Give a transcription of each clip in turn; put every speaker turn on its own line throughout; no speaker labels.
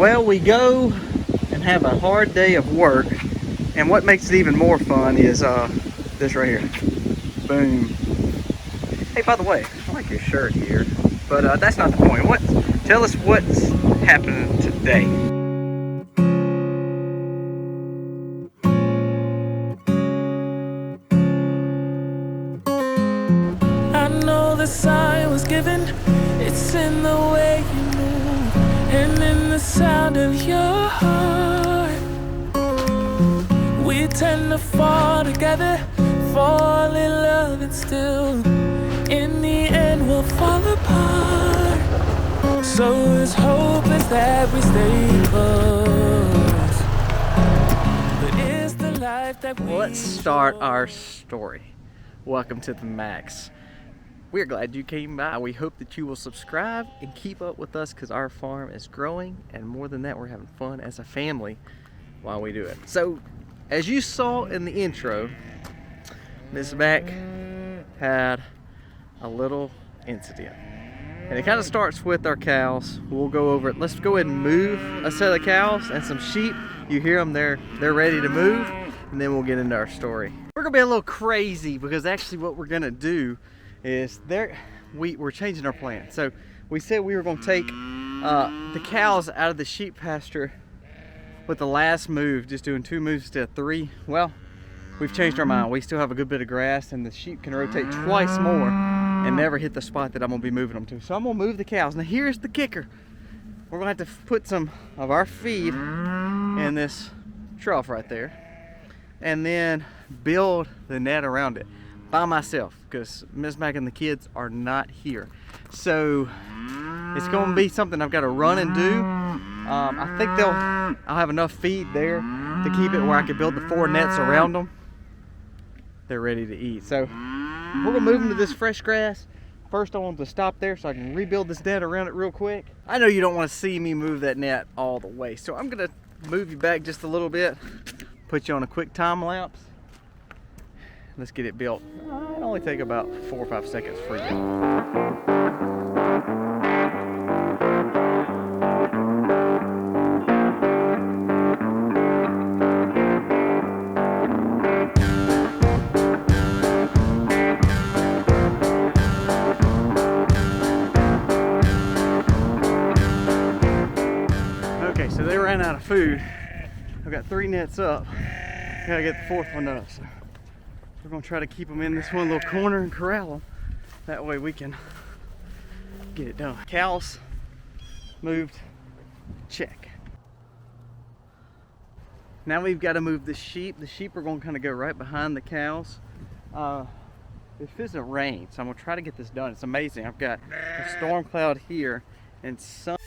Well, we go and have a hard day of work, and what makes it even more fun is this right here. Boom. Hey, by the way, I like your shirt here, but that's not the point. Tell us what's happening today.
I know the sign was given. It's in the way you move and in the sound of your heart. We tend to fall together, fall in love, and still in the end we'll fall apart. So it's hopeless that we stay close, but it's the life that we
Let's start our story. Welcome to the Max. We're glad you came by. We hope that you will subscribe and keep up with us because our farm is growing, and more than that, we're having fun as a family while we do it. So, as you saw in the intro, Miss Mac had a little incident. And it kind of starts with our cows. We'll go over it. Let's go ahead and move a set of cows and some sheep. You hear them, they're ready to move, and then we'll get into our story. We're gonna be a little crazy because actually what we're gonna do is we're changing our plan. So we said we were gonna take the cows out of the sheep pasture with the last move, just doing 2 moves instead of 3. Well, we've changed our mind. We still have a good bit of grass, and the sheep can rotate twice more and never hit the spot that I'm gonna be moving them to. So I'm gonna move the cows. Now here's the kicker. We're gonna have to put some of our feed in this trough right there, and then build the net around it by myself because Miss Mac and the kids are not here. So it's gonna be something I've got to run and do. I think I'll have enough feed there to keep it where I can build the 4 nets around them. They're ready to eat. So we're gonna move them to this fresh grass. First I want to stop there so I can rebuild this net around it real quick. I know you don't want to see me move that net all the way, so I'm gonna move you back just a little bit, put you on a quick time lapse. Let's get it built. It'll only take about 4 or 5 seconds for you. Okay, so they ran out of food. I've got 3 nets up. Gotta get the 4th one up. So we're gonna try to keep them in this one little corner and corral them. That way we can get it done. Cows moved, check. Now we've got to move the sheep. The sheep are gonna kind of go right behind the cows. This isn't rain, so I'm gonna try to get this done. It's amazing. I've got a storm cloud here and sun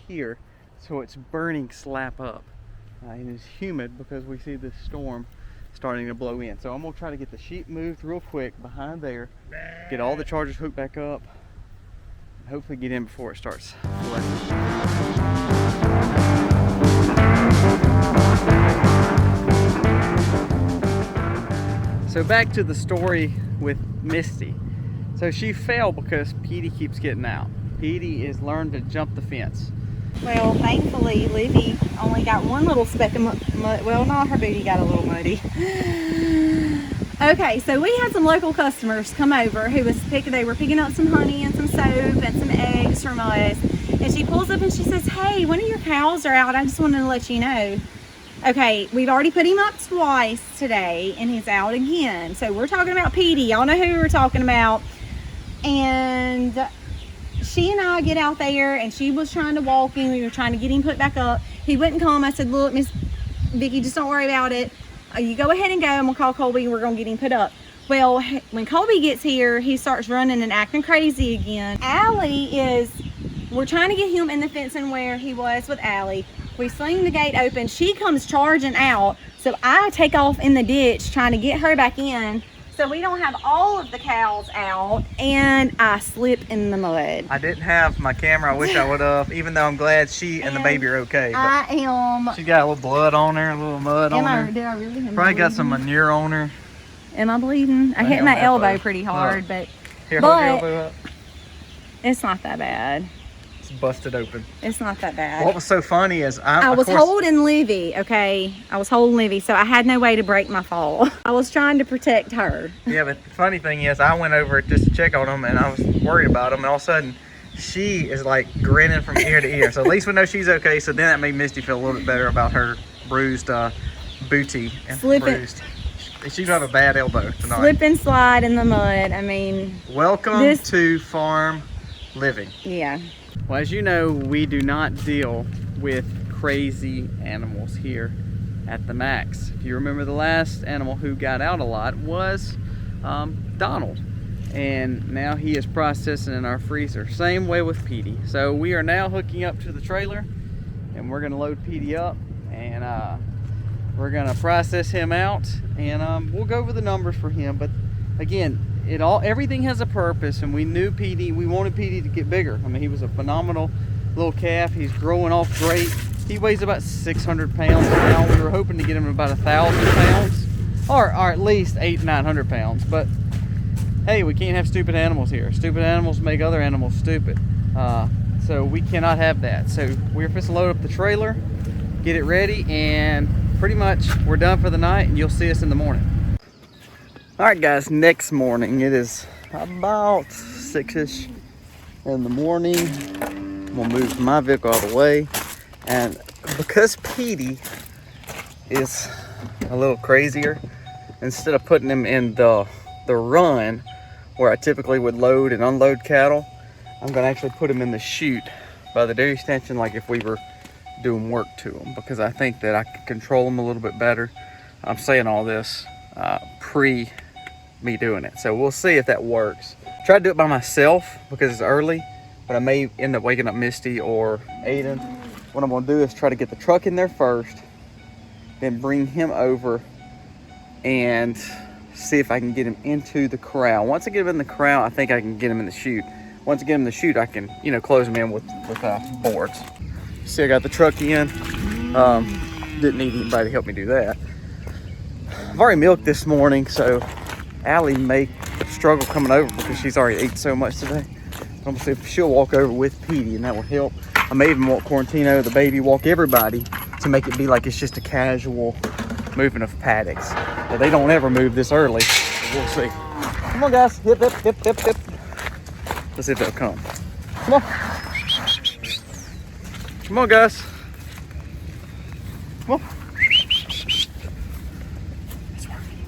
here, so it's burning slap up. And it's humid because we see this storm starting to blow in. So I'm gonna try to get the sheep moved real quick behind there, get all the chargers hooked back up, and hopefully get in before it starts flooding. So back to the story with Misty. So she fell because Petey keeps getting out. Petey is learned to jump the fence.
Well, thankfully, Livy only got one little speck of mud. Well, not her booty got a little muddy. Okay, so we had some local customers come over who they were picking up some honey and some soap and some eggs from us. And she pulls up and she says, "Hey, one of your cows are out. I just wanted to let you know." Okay, we've already put him up twice today and he's out again. So we're talking about Petey. Y'all know who we're talking about. And she and I get out there and she was trying to walk him. We were trying to get him put back up. He wouldn't come. I said, "Look, Miss Vicky, just don't worry about it. You go ahead and go, and we'll call Colby. We're going to get him put up." Well, when Colby gets here, he starts running and acting crazy again. We're trying to get him in the fencing where he was with Allie. We sling the gate open. She comes charging out. So I take off in the ditch trying to get her back in, so we don't have all of the cows out, and I slip in the mud.
I didn't have my camera. I wish I would have, even though I'm glad she and the baby are okay. But she got a little blood on her, a little mud on her.
Did I really?
Probably got some manure on her.
Am I bleeding? I hit my elbow pretty hard, but
Here, hold your elbow up.
It's not that bad.
It's busted open.
It's not that bad.
What was so funny is
I was holding Livy, okay? I was holding Livy, so I had no way to break my fall. I was trying to protect her.
Yeah, but the funny thing is, I went over just to check on them, and I was worried about them, and all of a sudden, she is like grinning from ear to ear. So at least we know she's okay. So then that made Misty feel a little bit better about her bruised booty and bruised. She's gonna have a bad elbow tonight.
Slip and slide in the mud. I mean,
welcome to farm living.
Yeah.
Well, as you know, we do not deal with crazy animals here at the Max. If you remember, the last animal who got out a lot was Donald. And now he is processing in our freezer. Same way with Petey. So we are now hooking up to the trailer, and we're gonna load Petey up, and we're gonna process him out, and we'll go over the numbers for him. But again, everything has a purpose, and we knew Petey, we wanted Petey to get bigger. I mean, he was a phenomenal little calf. He's growing off great. He weighs about 600 pounds now. We were hoping to get him about 1,000 pounds, or at least 800-900 pounds. But hey, we can't have stupid animals here. Stupid animals make other animals stupid. So we cannot have that. So we're supposed to load up the trailer, get it ready, and pretty much we're done for the night, and you'll see us in the morning. All right, guys, next morning. It is about 6-ish in the morning. I'm gonna move my vehicle out of the way. And because Petey is a little crazier, instead of putting him in the run, where I typically would load and unload cattle, I'm gonna actually put them in the chute by the dairy extension, like if we were doing work to them, because I think that I can control them a little bit better. I'm saying all this pre me doing it, so we'll see if that works. Try to do it by myself because it's early, but I may end up waking up Misty or Aiden. What I'm gonna do is try to get the truck in there first, then bring him over and see if I can get him into the corral. Once I get him in the corral, I think I can get him in the chute. Once I get him in the chute, I can, close him in with boards. See, I got the truck in. Didn't need anybody to help me do that. I've already milked this morning, so Allie may struggle coming over because she's already ate so much today. I'm gonna see if she'll walk over with Petey, and that will help. I may even walk Quarantino, the baby, walk everybody to make it be like it's just a casual moving of paddocks. But they don't ever move this early, so we'll see. Come on, guys, hip, hip, hip, hip, hip. Let's see if they'll come. Come on. Come on, guys. Come on. It's working.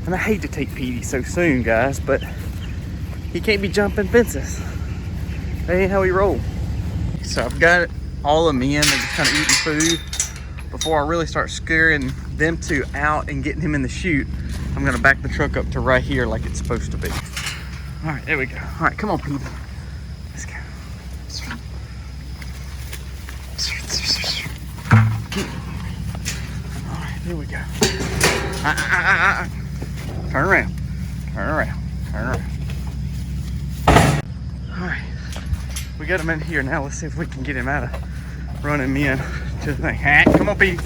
And I hate to take Petey so soon, guys, but he can't be jumping fences. That ain't how we roll. So I've got all of them in. They're just kind of eating food. Before I really start scaring them two out and getting him in the chute, I'm gonna back the truck up to right here like it's supposed to be. All right, there we go. All right, come on, Petey. Let's go. All right, here we go. Turn around. Turn around. Turn around. All right, we got him in here now. Let's see if we can get him out of running me in to the thing. Come on, Petey.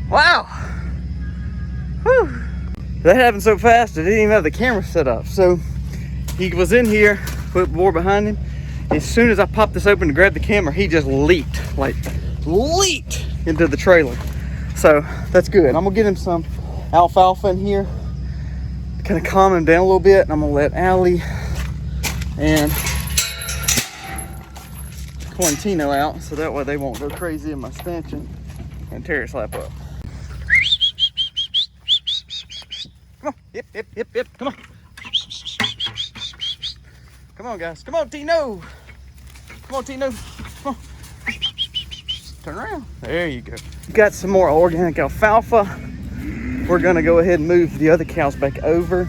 Wow. Whew. That happened so fast, I didn't even have the camera set up. So he was in here, put the board behind him. As soon as I popped this open to grab the camera, he just leaped into the trailer. So that's good. I'm gonna get him some alfalfa in here, kind of calm him down a little bit. And I'm gonna let Allie and Quarantino out, so that way they won't go crazy in my stanchion and tear it slap up. Come on, hip, hip, hip, hip, come on. Come on, guys, come on, Tino. Come on, Tino, come on. Turn around, there you go. Got some more organic alfalfa. We're gonna go ahead and move the other cows back over.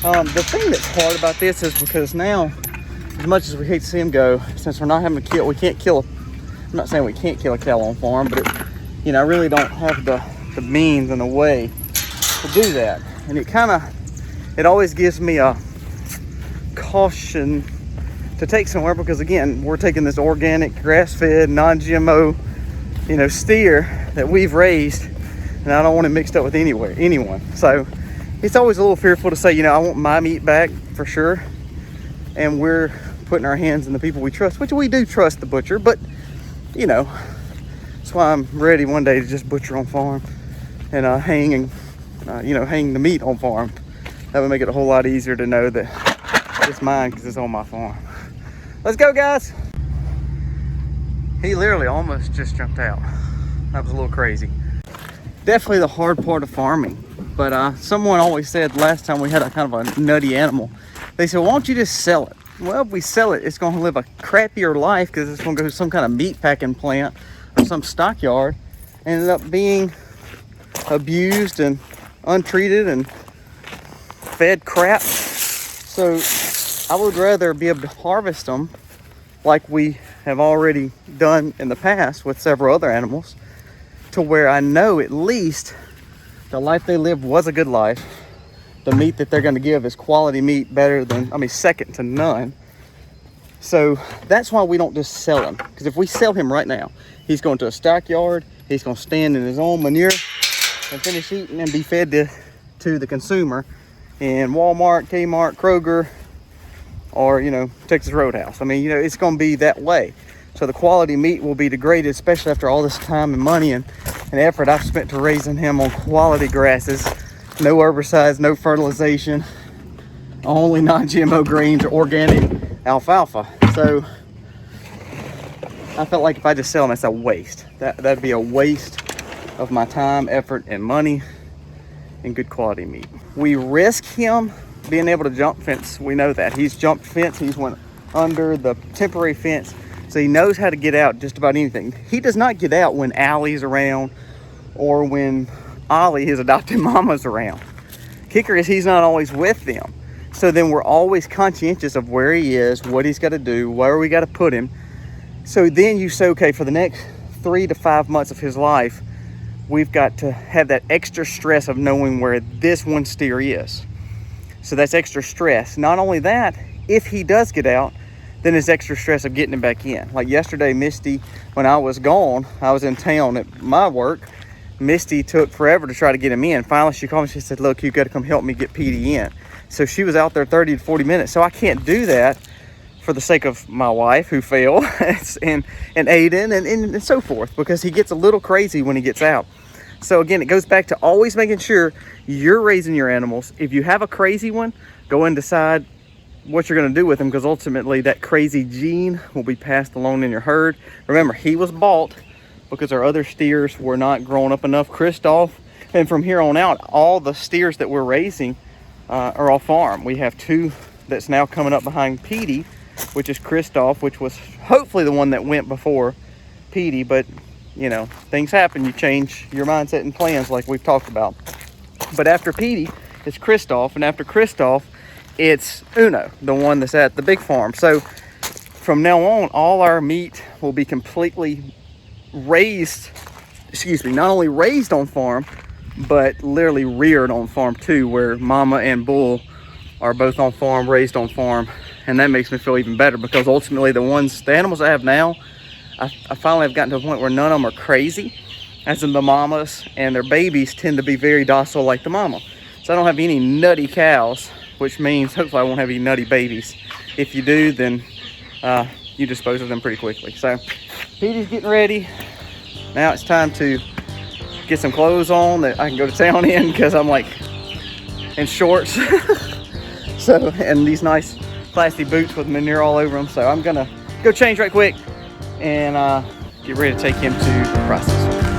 The thing that's hard about this is because now, as much as we hate to see them go, since we're not having to kill, we can't kill, I'm not saying we can't kill a cow on farm, but it, I really don't have the means and the way to do that. And it always gives me a caution to take somewhere, because again, we're taking this organic, grass-fed, non-GMO, steer that we've raised, and I don't want it mixed up with anyone. So, He's always a little fearful to say, you know, I want my meat back for sure. And we're putting our hands in the people we trust, which we do trust the butcher, but you know, that's why I'm ready one day to just butcher on farm and hang the meat on farm. That would make it a whole lot easier to know that it's mine because it's on my farm. Let's go, guys. He literally almost just jumped out. That was a little crazy. Definitely the hard part of farming. But someone always said last time we had a kind of a nutty animal, they said, why don't you just sell it? Well, if we sell it, it's going to live a crappier life because it's going to go to some kind of meat packing plant or some stockyard and end up being abused and untreated and fed crap. So I would rather be able to harvest them like we have already done in the past with several other animals, to where I know at least the life they lived was a good life. The meat that they're going to give is quality meat, better than, I mean, second to none. So that's why we don't just sell him. Because if we sell him right now, he's going to a stockyard, he's going to stand in his own manure and finish eating and be fed to the consumer in Walmart, Kmart, Kroger, or, you know, Texas Roadhouse. I mean, you know, it's going to be that way. So the quality meat will be degraded, especially after all this time and money and effort I've spent to raising him on quality grasses. No herbicides, no fertilization, only non-GMO greens or organic alfalfa. So I felt like if I just sell them, that's a waste. That'd be a waste of my time, effort, and money and good quality meat. We risk him being able to jump fence. We know that. He's jumped fence. He's went under the temporary fence. So he knows how to get out just about anything. He does not get out when Allie's around or when Ollie, his adopted mama's around. Kicker is he's not always with them. So then we're always conscientious of where he is, what he's got to do, where we got to put him. So then you say, okay, for the next 3 to 5 months of his life, we've got to have that extra stress of knowing where this one steer is. So that's extra stress. Not only that, if he does get out, then it's extra stress of getting him back in. Like yesterday, Misty, when I was gone, I was in town at my work. Misty took forever to try to get him in. Finally, she called me. She said, look, you've got to come help me get Petey in. So she was out there 30 to 40 minutes. So I can't do that for the sake of my wife, who fell, and Aiden, and so forth, because he gets a little crazy when he gets out. So again, it goes back to always making sure you're raising your animals. If you have a crazy one, go and decide what you're going to do with him, because ultimately that crazy gene will be passed along in your herd. Remember, he was bought because our other steers were not growing up enough. Christoph, and from here on out, all the steers that we're raising are off farm. We have 2 that's now coming up behind Petey, which is Christoph, which was hopefully the one that went before Petey, but you know, things happen. You change your mindset and plans like we've talked about. But after Petey, it's Christoph, and after Christoph, it's Uno, the one that's at the big farm. So from now on, all our meat will be completely raised, not only raised on farm, but literally reared on farm too, where Mama and Bull are both on farm, raised on farm. And that makes me feel even better, because ultimately the animals I have now, I finally have gotten to a point where none of them are crazy, as in the mamas, and their babies tend to be very docile like the mama. So I don't have any nutty cows, which means hopefully I won't have any nutty babies. If you do, then you dispose of them pretty quickly. So Petey's getting ready. Now it's time to get some clothes on that I can go to town in, because I'm like in shorts. So, and these nice classy boots with manure all over them. So I'm gonna go change right quick and get ready to take him to the processor.